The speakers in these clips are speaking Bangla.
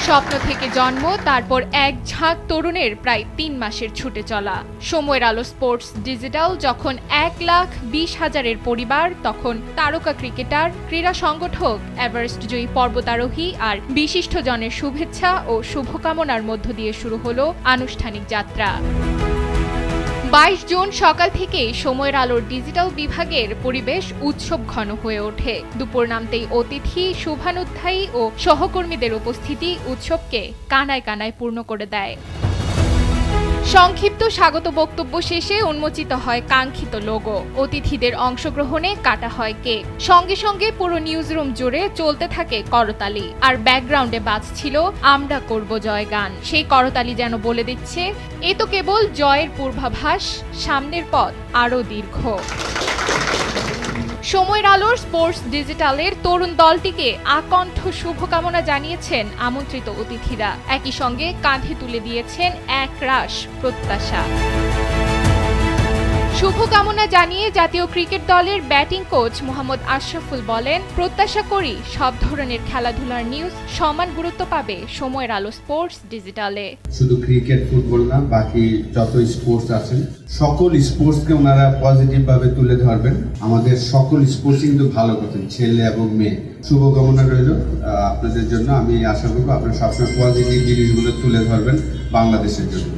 স্বপ্ন থেকে জন্ম, তারপর এক ঝাঁক তরুণের প্রায় ৩ মাসের ছুটে চলা। সময়ের আলো স্পোর্টস ডিজিটাল যখন ১,২০,০০০-এর পরিবার, তখন তারকা ক্রিকেটার, ক্রীড়া সংগঠক, এভারেস্ট জয়ী পর্বতারোহী আর বিশিষ্টজনের শুভেচ্ছা ও শুভকামনার মধ্য দিয়ে শুরু হলো আনুষ্ঠানিক যাত্রা। ২২ জুন সকাল থেকেই সময়ের আলোর ডিজিটাল বিভাগের পরিবেশ উৎসব ঘন হয়ে ওঠে। দুপুর নামতেই অতিথি, শুভানুধ্যায়ী ও সহকর্মীদের উপস্থিতি উৎসবকে কানায় কানায় পূর্ণ করে দেয়। সংক্ষিপ্ত স্বাগত বক্তব্য শেষে উন্মোচিত হয় কাঙ্ক্ষিত লোগো। অতিথিদের অংশগ্রহণে কাটা হয় কেক। সঙ্গে সঙ্গে পুরো নিউজরুম জুড়ে চলতে থাকে করতালি, আর ব্যাকগ্রাউন্ডে বাজছিল আমরা করব জয় গান। সেই করতালি যেন বলে দিচ্ছে, এ তো কেবল জয়ের পূর্বাভাস, সামনের পথ আরও দীর্ঘ। সময়ের আলোর স্পোর্টস ডিজিটালের তরুণ দলটিকে আকণ্ঠ শুভকামনা জানিয়েছেন আমন্ত্রিত অতিথিরা। একই সঙ্গে কাঁধে তুলে দিয়েছেন একরাশ প্রত্যাশা। শুভকামনা জানিয়ে জাতীয় ক্রিকেট দলের ব্যাটিং কোচ মোহাম্মদ আশরাফুল বলেন, প্রত্যাশা করি সব ধরনের খেলাধুলার নিউজ সমান গুরুত্ব পাবে সময়ের আলো স্পোর্টস ডিজিটালে। শুধু ক্রিকেট, ফুটবল না, বাকি যত স্পোর্টস আছেন সকল স্পোর্টসকে ওনারা পজিটিভ ভাবে তুলে ধরবেন। আমাদের সকল স্পোর্টস কিন্তু ভালো করতেন, ছেলে এবং মেয়ে। শুভকামনা রইল আপনাদের জন্য। আমি আশা করব আপনারা সবসময় পজিটিভ জিনিসগুলো তুলে ধরবেন বাংলাদেশের জন্য।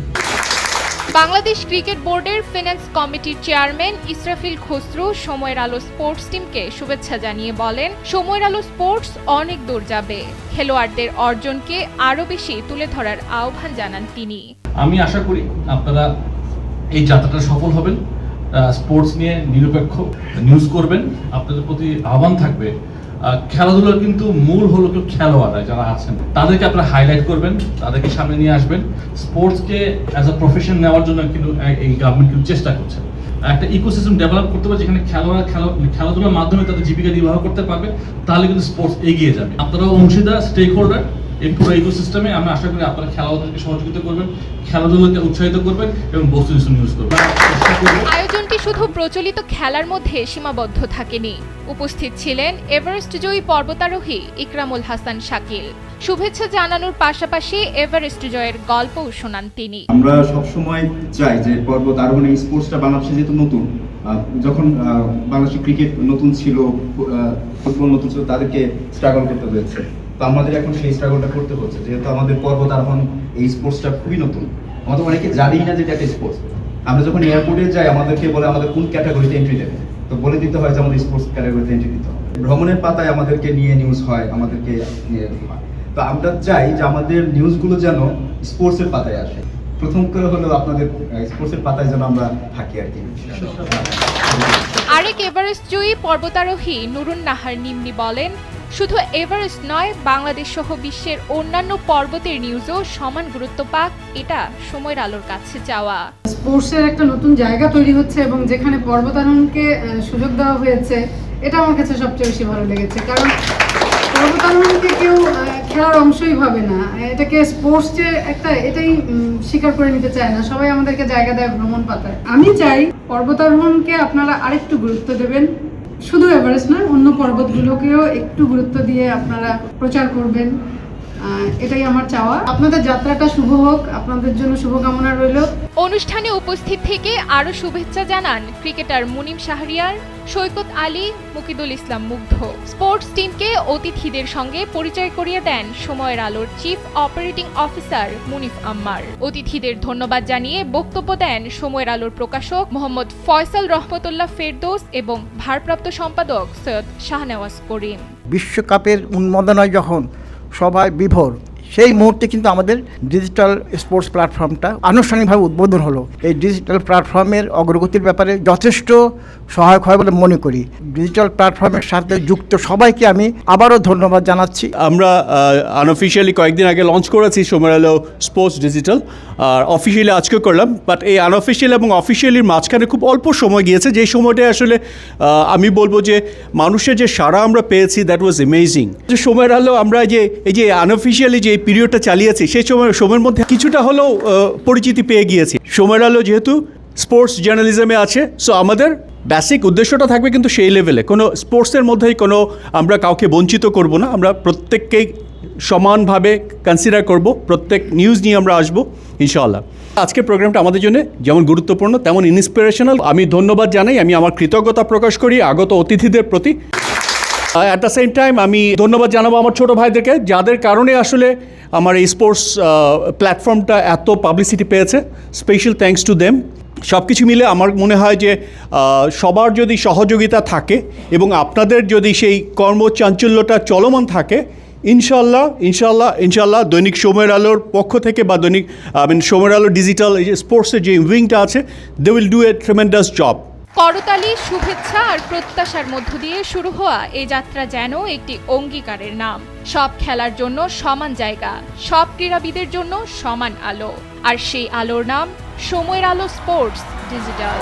বাংলাদেশ ক্রিকেট বোর্ডের ফিন্যান্স কমিটির চেয়ারম্যান ইসরাফিল খসরু সময়ের আলো স্পোর্টস টিমকে শুভেচ্ছা জানিয়ে বলেন, সময়ের আলো স্পোর্টস অনেক দূর যাবে। খেলোয়াড়দের অর্জনকে আরও বেশি তুলে ধরার আহ্বান জানান তিনি। আমি আশা করি আপনারা এই যাত্রাটা সফল হবেন, স্পোর্টস নিয়ে নিরপেক্ষ নিউজ করবেন। আপনাদের প্রতি আহ্বান থাকবে, খেলাধুলার কিন্তু মূল হলো কেউ খেলোয়াড়রা যারা আছেন তাদেরকে আপনারা হাইলাইট করবেন, তাদেরকে সামনে নিয়ে আসবেন। স্পোর্টসকে অ্যাজ আ প্রফেশন নেওয়ার জন্য কিন্তু এই গভর্নমেন্ট কিন্তু চেষ্টা করছে। একটা ইকোসিস্টেম ডেভেলপ করতে হবে যেখানে খেলাধুলার মাধ্যমে তাদের জীবিকা নির্বাহ করতে পারবে, তাহলে কিন্তু স্পোর্টস এগিয়ে যাবে। আপনারাও অংশীদার, স্টেক হোল্ডার এই পুরো ইকোসিস্টেমে। আমরা আশা করি আপনারা খেলোয়াড়দেরকে সহযোগিতা করবেন, খেলাধুলাকে উৎসাহিত করবেন এবং বস্তুনিষ্ঠ নিউজ করবেন। আয়োজনটি শুধু প্রচলিত খেলার মধ্যে সীমাবদ্ধ থাকেনি। উপস্থিত ছিলেন এভারেস্ট জয়ী পর্বতারোহী ইকরামুল হাসান শাকিল। শুভেচ্ছা জানানোর পাশাপাশি এভারেস্ট জয়ের গল্পও শোনান তিনি। আমরা সবসময় চাই যে পর্বত আরোহণ এই স্পোর্টসটা বাংলাদেশে যেহেতু নতুন, যখন বাংলাদেশের ক্রিকেট নতুন ছিল, ফুটবল নতুন ছিল, তাদেরকে স্ট্রাগল করতে হয়েছে। তো আমাদের এখন সেই স্ট্রাগলটা করতে হচ্ছে, যেহেতু আমাদের পর্বত আরোহণ এই স্পোর্টসটা খুবই নতুন। আমাদের অনেকে জানেই না যে এটা একটা স্পোর্টস। আমরা যখন এয়ারপোর্টে যাই আমাদেরকে বলে আমাদের কোন ক্যাটাগরিতে এন্ট্রি দেবে, তো বলে দিতে হয় যে আমাদের স্পোর্টস ক্যাটাগরিতে এন্ট্রি দিতে হবে। ভ্রমণের পাতায় আমাদেরকে নিয়ে নিউজ হয়, আমাদেরকে নিয়ে হয়। তো আমরা চাই যে আমাদের নিউজগুলো যেন স্পোর্টসের পাতায় আসে। প্রথম করে হলো আপনাদের স্পোর্টসের পাতায় যেন আমরা থাকি আর কি। আরেক এভারেস্ট জয়ী পর্বতারোহী নুরুন নাহার নিম্নি বলেন, শুধু এভারেস্ট নয়, বাংলাদেশ সহ বিশ্বের অন্যান্য পর্বতের নিউজও সমান গুরুত্ব পাক, এটা সময়ের আলোর কাছে যাওয়া। স্পোর্টসের একটা নতুন জায়গা তৈরি হচ্ছে এবং যেখানে পর্বতারোহণকে সুযোগ দেওয়া হয়েছে, এটা আমার কাছে সবচেয়ে বেশি ভালো লেগেছে। কারণ পর্বতারোহণকে কেউ খেলার অংশই ভাবে না, এটাকে স্পোর্টস যে একটা এটাই স্বীকার করে নিতে চায় না। সবাই আমাদেরকে জায়গা দেয় ভ্রমণ পাতায়। আমি চাই পর্বতারোহণকে আপনারা আরেকটু গুরুত্ব দেবেন, শুধু এভারেস্ট নয়, অন্য পর্বতগুলোকেও একটু গুরুত্ব দিয়ে আপনারা প্রচার করবেন, এটাই আমার চাওয়া। আপনাদের যাত্রাটা শুভ হোক, আপনাদের জন্য শুভকামনা রইল। অনুষ্ঠানে উপস্থিত থেকে আরও শুভেচ্ছা জানান ক্রিকেটার মুনিম শাহরিয়ার, সৈকত আলী, মুকিদুল ইসলাম মুগ্ধ। স্পোর্টস টিমকে অতিথিদের সঙ্গে পরিচয় করিয়ে দেন সময়ের আলোর চিফ অপারেটিং অফিসার মুনিফ আম্মার। অতিথিদের ধন্যবাদ জানিয়ে বক্তব্য দেন সময়ের আলোর প্রকাশক মোহাম্মদ ফয়সাল রহমতুল্লাহ ফেরদৌস এবং ভারপ্রাপ্ত সম্পাদক সৈয়দ শাহনেওয়াজ করিম। বিশ্বকাপের উন্মাদনায় যখন সবাই বিভোর, সেই মুহূর্তে কিন্তু আমাদের ডিজিটাল স্পোর্টস প্ল্যাটফর্মটা আনুষ্ঠানিকভাবে উদ্বোধন হলো। এই ডিজিটাল প্ল্যাটফর্মের অগ্রগতির ব্যাপারে যথেষ্ট সহায়ক হয় বলে মনে করি। ডিজিটাল প্ল্যাটফর্মের সাথে যুক্ত সবাইকে আমি আবারও ধন্যবাদ জানাচ্ছি। আমরা আনঅফিশিয়ালি কয়েকদিন আগে লঞ্চ করেছি সময়ের আলো স্পোর্টস ডিজিটাল, আর অফিসিয়ালি আজকেও করলাম। বাট এই আনঅফিশিয়াল এবং অফিসিয়ালির মাঝখানে খুব অল্প সময় গিয়েছে, যেই সময়টা আসলে আমি বলবো যে মানুষের যে সাড়া আমরা পেয়েছি, দ্যাট ওয়াজ অ্যামেজিং। যে সময়ের আলো আমরা এই যে আনঅফিশিয়ালি যে পিরিয়ডটা চালিয়েছি, সেই সময়ের মধ্যে কিছুটা হলেও পরিচিতি পেয়ে গিয়েছি। সময়ের আলো যেহেতু স্পোর্টস জার্নালিজমে আছে, সো আমাদের বেসিক উদ্দেশ্যটা থাকবে কিন্তু সেই লেভেলে, কোনো স্পোর্টসের মধ্যেই কোনো আমরা কাউকে বঞ্চিত করব না। আমরা প্রত্যেককেই সমানভাবে কনসিডার করব, প্রত্যেক নিউজ নিয়ে আমরা আসবো ইনশাআল্লাহ। আজকের প্রোগ্রামটা আমাদের জন্য যেমন গুরুত্বপূর্ণ তেমন ইন্সপিরেশনাল। আমি ধন্যবাদ জানাই, আমি আমার কৃতজ্ঞতা প্রকাশ করি আগত অতিথিদের প্রতি। অ্যাট দ্য সেম টাইম আমি ধন্যবাদ জানাবো আমার ছোটো ভাইদেরকে, যাদের কারণে আসলে আমার এই স্পোর্টস প্ল্যাটফর্মটা এত পাবলিসিটি পেয়েছে। Special thanks to them. সব কিছু মিলে আমার মনে হয় যে সবার যদি সহযোগিতা থাকে এবং আপনাদের যদি সেই কর্মচাঞ্চল্যটা চলমান থাকে, ইনশাল্লাহ দৈনিক সময়ের আলোর পক্ষ থেকে বা দৈনিক সময়ের আলো ডিজিটাল এই যে স্পোর্টসের যে উইংটা আছে, they will do a tremendous job. করতালি, শুভেচ্ছা আর প্রত্যাশার মধ্য দিয়ে শুরু হওয়া এই যাত্রা যেন একটি অঙ্গীকারের নাম। সব খেলার জন্য সমান জায়গা, সব ক্রীড়াবিদের জন্য সমান আলো, আর সেই আলোর নাম সময়ের আলো স্পোর্টস ডিজিটাল।